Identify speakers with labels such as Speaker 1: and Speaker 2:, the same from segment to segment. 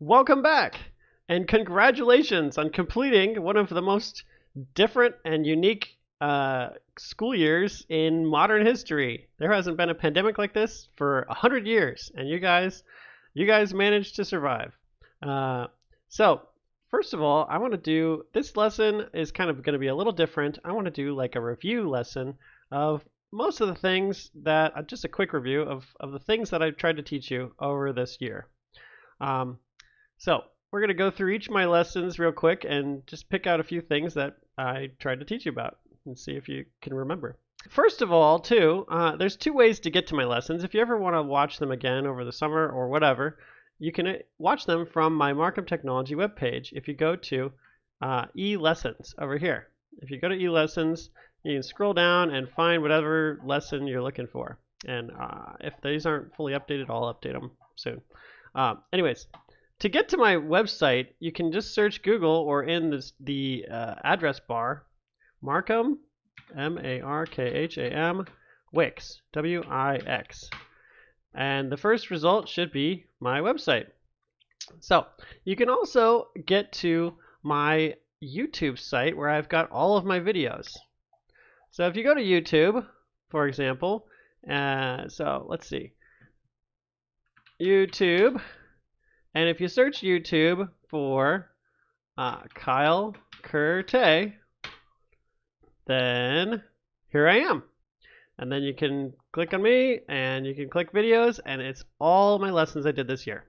Speaker 1: Welcome back, and congratulations on completing one of the most different and unique school years in modern history. There hasn't been a pandemic like this for 100 years, and you guys managed to survive. Uh, so, first of all, I want to do this lesson is kind of going to be a little different. I want to do like a review lesson of most of the things that, just a quick review of the things that I've tried to teach you over this year. Um, so we're going to go through each of my lessons real quick and just pick out a few things that I tried to teach you about and see if you can remember. First of all, too, there's two ways to get to my lessons. If you ever want to watch them again over the summer or whatever, you can watch them from my Markham Technology webpage if you go to e-lessons over here. If you go to e-lessons, you can scroll down and find whatever lesson you're looking for. And if these aren't fully updated, I'll update them soon. Anyways, to get to my website, you can just search Google or in the address bar, Markham, M-A-R-K-H-A-M, Wix, W-I-X. And the first result should be my website. So you can also get to my YouTube site where I've got all of my videos. So if you go to YouTube, for example, so let's see, YouTube. And if you search YouTube for Kyle Curte, then here I am. And then you can click on me and you can click videos, and it's all my lessons I did this year.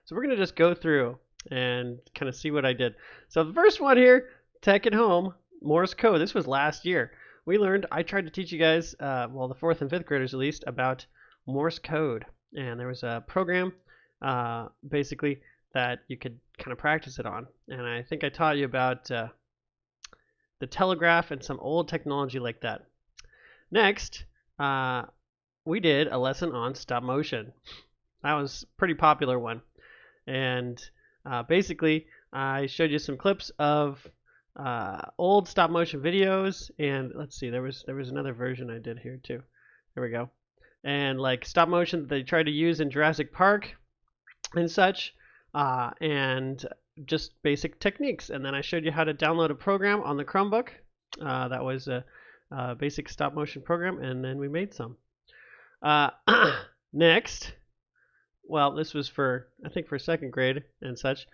Speaker 1: So we're going to just go through and kind of see what I did. So the first one here, Tech at Home, Morse code. This was last year. I tried to teach you guys, well, the 4th and 5th graders at least, about Morse code. And there was a program basically that you could kind of practice it on. And I think I taught you about the telegraph and some old technology like that. Next, we did a lesson on stop motion. That was a pretty popular one. And basically, I showed you some clips of old stop motion videos. And let's see, there was another version I did here too. There we go. And like stop motion that they tried to use in Jurassic Park and such, and just basic techniques. And then I showed you how to download a program on the Chromebook. That was a basic stop motion program, and then we made some. Next, well, this was I think for 2nd grade and such.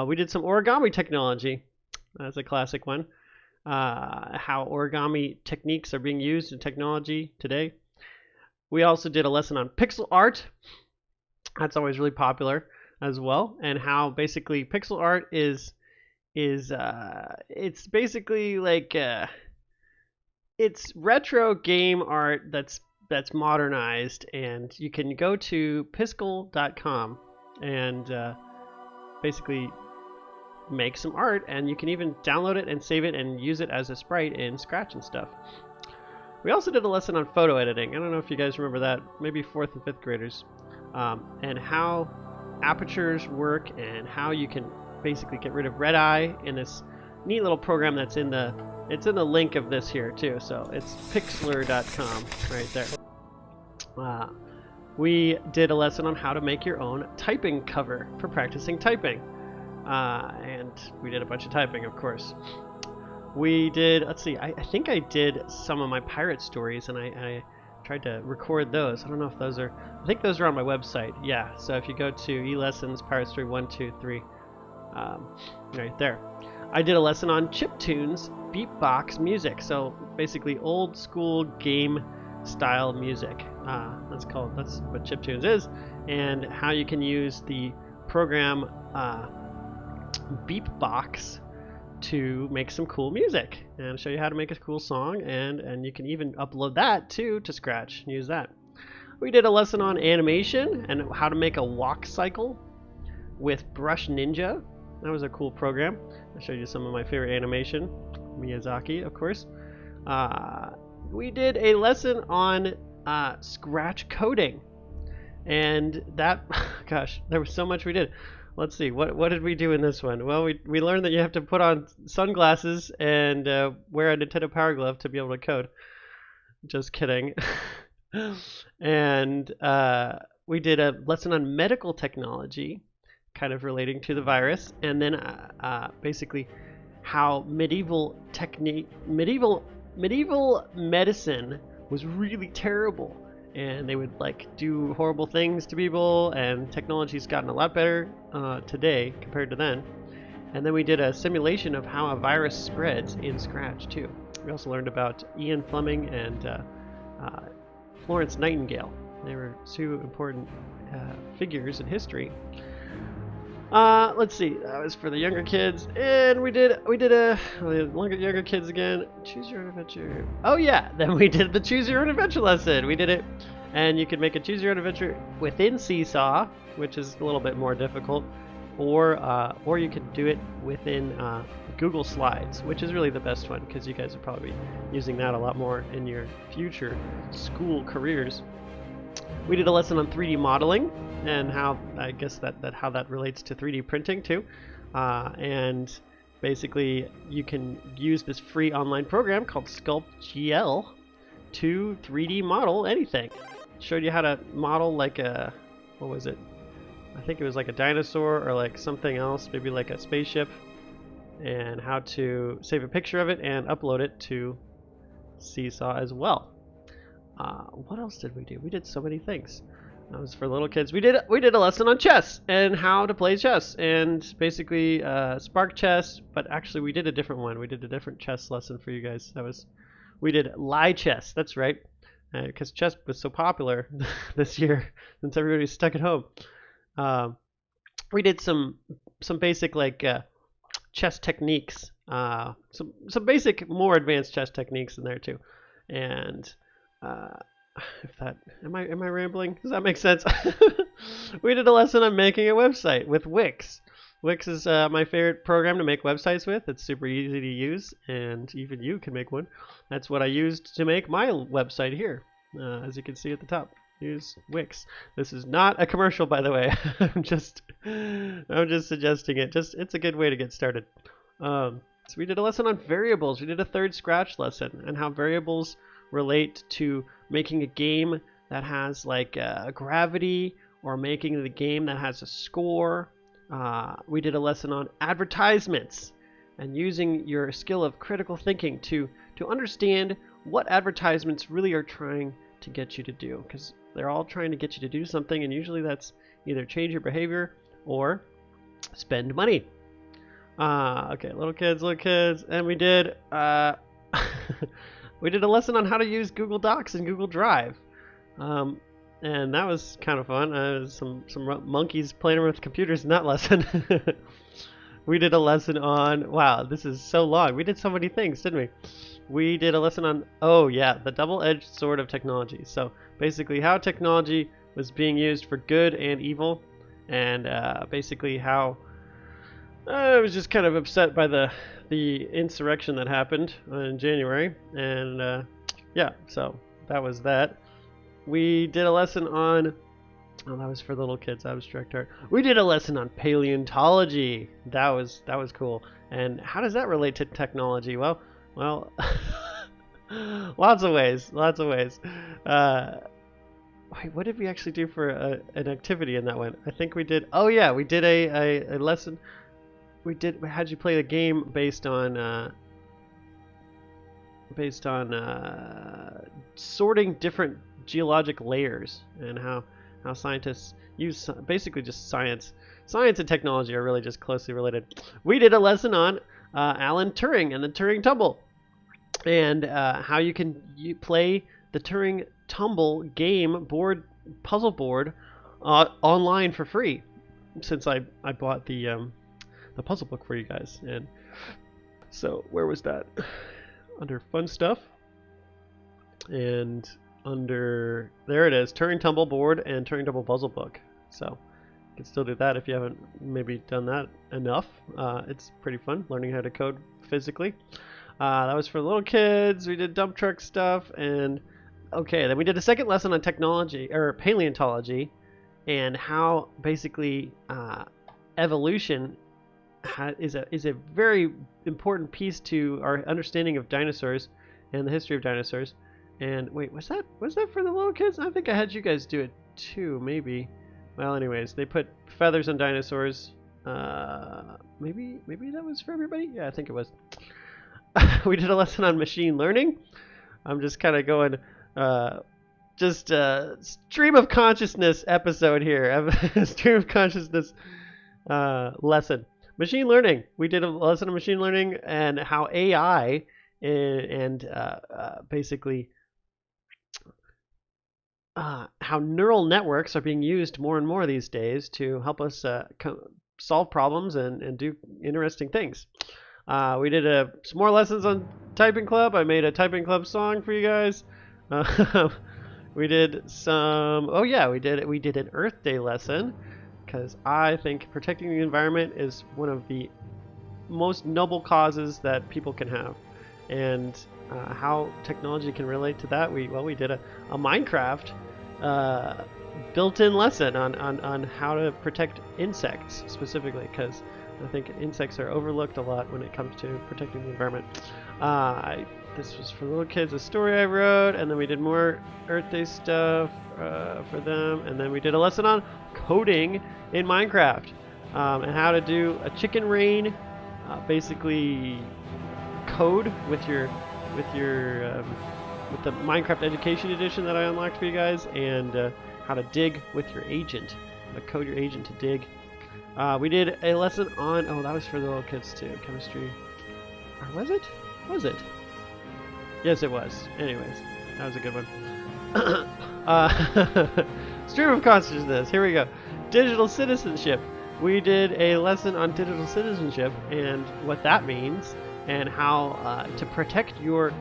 Speaker 1: We did some origami technology. That's a classic one. How origami techniques are being used in technology today. We also did a lesson on pixel art. That's always really popular as well, and how basically pixel art is it's basically like it's retro game art that's modernized, and you can go to piskel.com and basically make some art, and you can even download it and save it and use it as a sprite in Scratch and stuff. We also did a lesson on photo editing. I don't know if you guys remember that, maybe 4th and 5th graders, and how apertures work and how you can basically get rid of red eye in this neat little program that's in the link of this here too. So it's pixlr.com right there. We did a lesson on how to make your own typing cover for practicing typing, and we did a bunch of typing, of course. We did, let's see, I think I did some of my pirate stories, and I tried to record those. I don't know if those are, I think those are on my website. Yeah, so if you go to e-lessons, pirate story 1, 2, 3, right there. I did a lesson on chiptunes, beatbox music. So basically old school game style music. That's what chiptunes is, and how you can use the program Beatbox to make some cool music and show you how to make a cool song, and you can even upload that too to Scratch and use that. We did a lesson on animation and how to make a walk cycle with Brush Ninja. That was a cool program. I showed you some of my favorite animation, Miyazaki, of course. We did a lesson on Scratch coding, and that, gosh, there was so much we did. Let's see, what did we do in this one? Well, we learned that you have to put on sunglasses and wear a Nintendo Power Glove to be able to code. Just kidding. And we did a lesson on medical technology kind of relating to the virus, and then basically how medieval medicine was really terrible, and they would like do horrible things to people, and technology's gotten a lot better today compared to then. And then we did a simulation of how a virus spreads in Scratch too. We also learned about Ian Fleming and Florence Nightingale. They were two important figures in history. Let's see. That was for the younger kids, and we did a younger kids again. Choose your own adventure. Oh yeah, then we did the choose your own adventure lesson. We did it, and you can make a choose your own adventure within Seesaw, which is a little bit more difficult, or you can do it within Google Slides, which is really the best one because you guys will probably be using that a lot more in your future school careers. We did a lesson on 3D modeling and how I guess how that relates to 3D printing too. And basically you can use this free online program called SculptGL to 3D model anything. Showed you how to model like a, what was it? I think it was like a dinosaur or like something else, maybe like a spaceship, and how to save a picture of it and upload it to Seesaw as well. What else did we do? We did so many things. That was for little kids. We did a lesson on chess and how to play chess, and basically Spark Chess. But actually, we did a different one. We did a different chess lesson for you guys. We did Lie Chess. That's right, because chess was so popular this year since everybody's stuck at home. We did some basic like chess techniques. Some basic, more advanced chess techniques in there too, and. Am I rambling? Does that make sense? We did a lesson on making a website with Wix. Wix is my favorite program to make websites with. It's super easy to use, and even you can make one. That's what I used to make my website here, as you can see at the top. Use Wix. This is not a commercial, by the way. I'm just suggesting it. It's a good way to get started. So we did a lesson on variables. We did a third Scratch lesson and how variables relate to making a game that has like gravity, or making the game that has a score. We did a lesson on advertisements and using your skill of critical thinking to understand what advertisements really are trying to get you to do, because they're all trying to get you to do something, and usually that's either change your behavior or spend money. Okay, little kids, and we did we did a lesson on how to use Google Docs and Google Drive, and that was kind of fun. Some monkeys playing with computers in that lesson. We did a lesson on, wow, this is so long. We did so many things, didn't we? We did a lesson on, oh yeah, the double-edged sword of technology. So basically how technology was being used for good and evil, and basically how I was just kind of upset by the insurrection that happened in January, and yeah, so that was that. We did a lesson on, oh, that was for little kids, abstract art. We did a lesson on paleontology. That was cool. And how does that relate to technology? Well, lots of ways. Wait, what did we actually do for an activity in that one? I think we did. Oh yeah, we did a lesson. We had you play the game based on sorting different geologic layers, and how scientists use basically just science and technology are really just closely related. We did a lesson on Alan Turing and the Turing Tumble, and how you can play the Turing Tumble game puzzle board online for free, since I bought the puzzle book for you guys. And so where was that? Under fun stuff, and under, there it is, Turing Tumble board and Turing Tumble puzzle book. So you can still do that if you haven't maybe done that enough. It's pretty fun learning how to code physically. That was for little kids. We did dump truck stuff, and okay, then we did a second lesson on technology, or paleontology, and how basically evolution is a very important piece to our understanding of dinosaurs and the history of dinosaurs. And wait, was that for the little kids? I think I had you guys do it too, maybe. Well, anyways, they put feathers on dinosaurs. Maybe that was for everybody. Yeah, I think it was. We did a lesson on machine learning. I'm just kind of going, just stream of consciousness episode here. Stream of consciousness lesson. Machine learning. We did a lesson on machine learning and how AI and basically how neural networks are being used more and more these days to help us solve problems and do interesting things. We did some more lessons on Typing Club. I made a Typing Club song for you guys. We did some. Oh yeah, we did an Earth Day lesson because I think protecting the environment is one of the most noble causes that people can have, and how technology can relate to that. We did a Minecraft built-in lesson on how to protect insects specifically, because I think insects are overlooked a lot when it comes to protecting the environment. This was for little kids, a story I wrote, and then we did more Earth Day stuff for them, and then we did a lesson on coding in Minecraft and how to do a chicken rain, basically code with the Minecraft Education Edition that I unlocked for you guys, and how to dig with your agent, how to code your agent to dig. We did a lesson on, that was for the little kids too, chemistry. Or was it? Was it? Yes, it was. Anyways, that was a good one. Stream of consciousness. Here we go. Digital citizenship. We did a lesson on digital citizenship and what that means, and how to protect your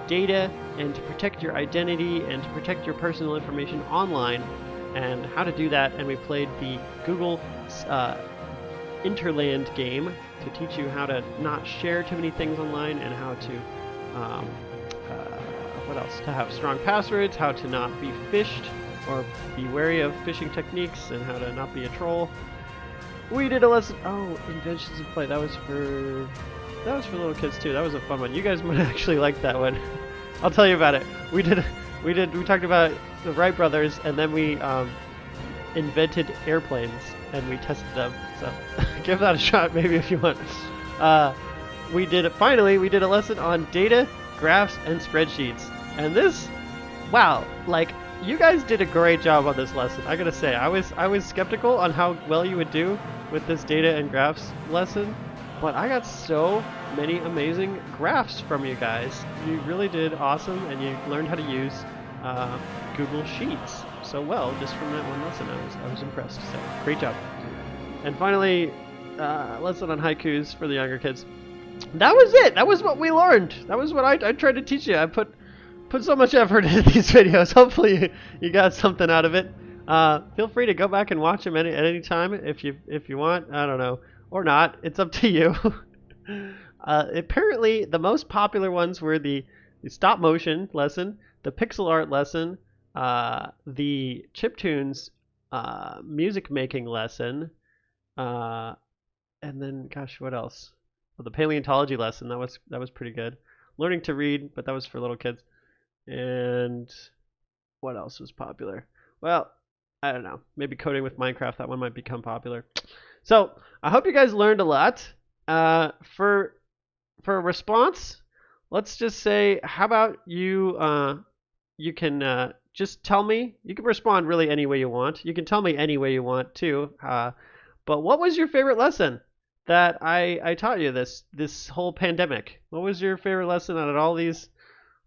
Speaker 1: data, and to protect your identity, and to protect your personal information online, and how to do that. And we played the Google Interland game to teach you how to not share too many things online, and how to what else? To have strong passwords, how to not be phished or be wary of phishing techniques, and how to not be a troll. We did a lesson. Inventions of play. That was for little kids too. That was a fun one. You guys might actually like that one. I'll tell you about it. We talked about the Wright brothers, and then we invented airplanes, and we tested them. So give that a shot maybe if you want. We did a lesson on data, graphs, and spreadsheets. And this, wow, you guys did a great job on this lesson. I gotta say, I was skeptical on how well you would do with this data and graphs lesson, but I got so many amazing graphs from you guys. You really did awesome, and you learned how to use Google Sheets so well just from that one lesson. I was impressed. So great job. And finally, lesson on haikus for the younger kids. That was it. That was what we learned. That was what I tried to teach you. I put so much effort into these videos. Hopefully you got something out of it. Feel free to go back and watch them at any time if you want. I don't know, or not. It's up to you. Apparently, the most popular ones were the stop motion lesson, the pixel art lesson, the chiptunes music making lesson, and then gosh, what else? The paleontology lesson. That was pretty good. Learning to read, but that was for little kids. And what else was popular? Well, I don't know. Maybe coding with Minecraft. That one might become popular. So I hope you guys learned a lot. For a response, let's just say, how about you? You can just tell me. You can respond really any way you want. You can tell me any way you want too. But what was your favorite lesson that I taught you this whole pandemic? What was your favorite lesson out of all these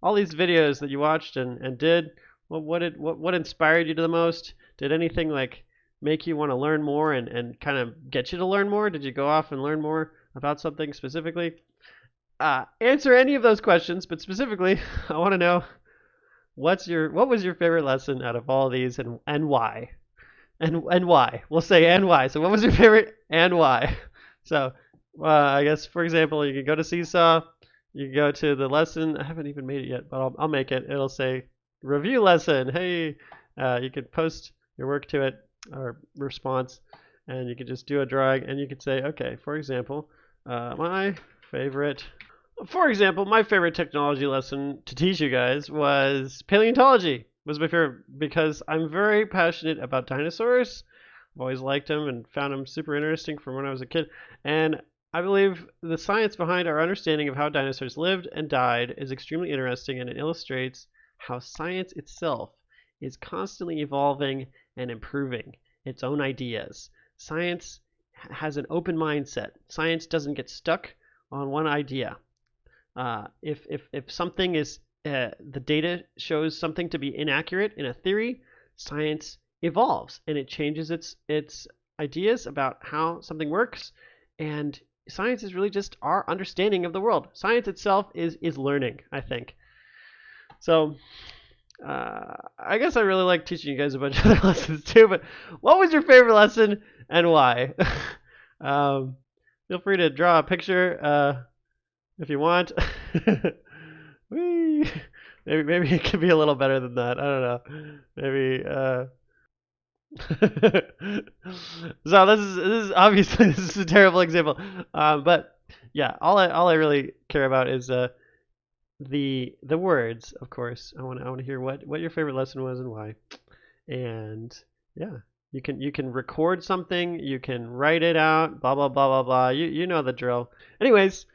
Speaker 1: videos that you watched and did? What inspired you the most? Did anything make you want to learn more and kind of get you to learn more? Did you go off and learn more about something specifically? Answer any of those questions, but specifically, I want to know what was your favorite lesson out of all these, and why? And why? We'll say and why. So what was your favorite and why? So I guess, for example, you can go to Seesaw. You can go to the lesson. I haven't even made it yet, but I'll make it. It'll say review lesson. Hey, you can post your work to it or response, and you can just do a drawing, and you could say, okay, for example, my favorite technology lesson to teach you guys was paleontology. Was my favorite because I'm very passionate about dinosaurs. I've always liked him and found him super interesting from when I was a kid. And I believe the science behind our understanding of how dinosaurs lived and died is extremely interesting, and it illustrates how science itself is constantly evolving and improving its own ideas. Science has an open mindset. Science doesn't get stuck on one idea. If something is the data shows something to be inaccurate in a theory, science evolves and it changes its ideas about how something works. And science is really just our understanding of the world. Science itself is learning, I think. So I guess I really like teaching you guys a bunch of other lessons too. But what was your favorite lesson and why? Feel free to draw a picture if you want. Whee! Maybe it could be a little better than that. I don't know. Maybe. So this is obviously this is a terrible example. But yeah, all I really care about is the words, of course. I want to hear what your favorite lesson was and why. And yeah, you can record something, you can write it out, blah blah blah blah blah. You know the drill. Anyways,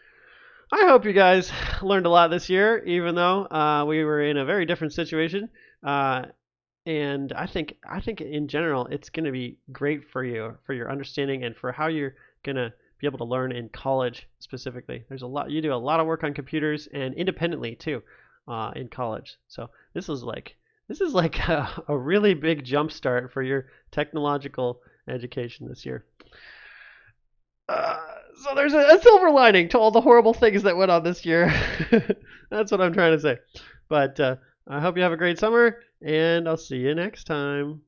Speaker 1: I hope you guys learned a lot this year, even though we were in a very different situation. And I think in general, it's going to be great for you, for your understanding, and for how you're going to be able to learn in college specifically. There's a lot you do a lot of work on computers and independently too in college. So this is like a really big jump start for your technological education this year. So there's a silver lining to all the horrible things that went on this year. That's what I'm trying to say. But I hope you have a great summer, and I'll see you next time.